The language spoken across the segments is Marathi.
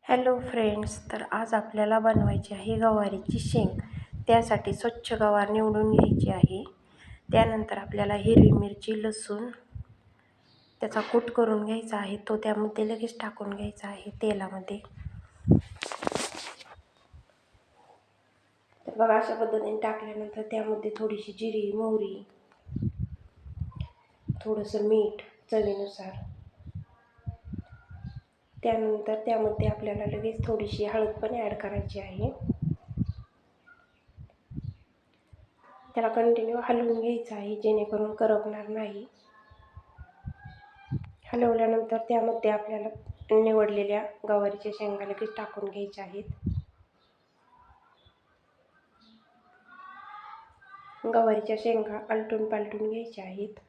हॅलो फ्रेंड्स, तर आज आपल्याला बनवायची आहे गवारीची शेंग. त्यासाठी स्वच्छ गवार निवडून घ्यायची आहे. त्यानंतर आपल्याला हिरवी मिरची, लसूण त्याचा कूट करून घ्यायचा आहे. तो त्यामध्ये लगेच टाकून घ्यायचा आहे तेलामध्ये. तर बघा, अशा पद्धतीने टाकल्यानंतर त्यामध्ये थोडीशी जिरी, मोहरी, थोडंसं मीठ चवीनुसार. त्यानंतर त्यामध्ये आपल्याला लगेच थोडीशी हळद पण ॲड करायची आहे. त्याला कंटिन्यू हलवून घ्यायचं आहे जेणेकरून करपणार नाही. हलवल्यानंतर त्यामध्ये आपल्याला निवडलेल्या गवारीच्या शेंगा लगेच टाकून घ्यायच्या आहेत. गवारीच्या शेंगा आलटून पालटून घ्यायच्या आहेत.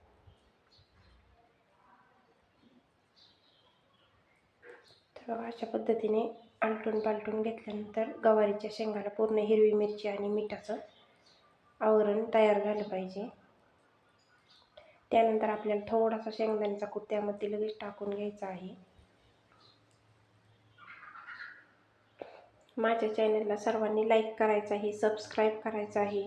तर अशा पद्धतीने आलटून पालटून घेतल्यानंतर गवारीच्या शेंगाला पूर्ण हिरवी मिरची आणि मिठाचं आवरण तयार झालं पाहिजे. त्यानंतर आपल्याला थोडासा शेंगदाण्याचा कूट त्यामध्ये लगेच टाकून घ्यायचा आहे. माझ्या चॅनलला सर्वांनी लाईक करायचं आहे, सबस्क्राईब करायचं आहे.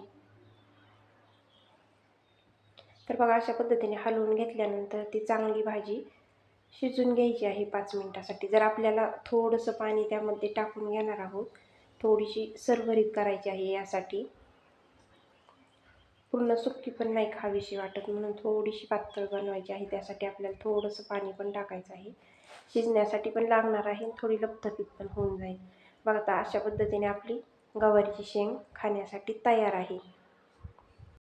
तर बघा, अशा पद्धतीने हलवून घेतल्यानंतर ती चांगली भाजी शिजून घ्यायची आहे 5 मिनिटासाठी. जर आपल्याला थोडंसं पाणी त्यामध्ये टाकून घेणार आहोत, थोडीशी सरभरीत करायची आहे. यासाठी पूर्ण सुक्की पण नाही खावीशी वाटत, म्हणून थोडीशी पातळ बनवायची आहे. त्यासाठी आपल्याला थोडंसं पाणी पण टाकायचं आहे. शिजण्यासाठी पण लागणार आहे, थोडी लपथपीत पण होऊन जाईल. बघा, आता अशा पद्धतीने आपली गवारीची शेंग खाण्यासाठी तयार आहे.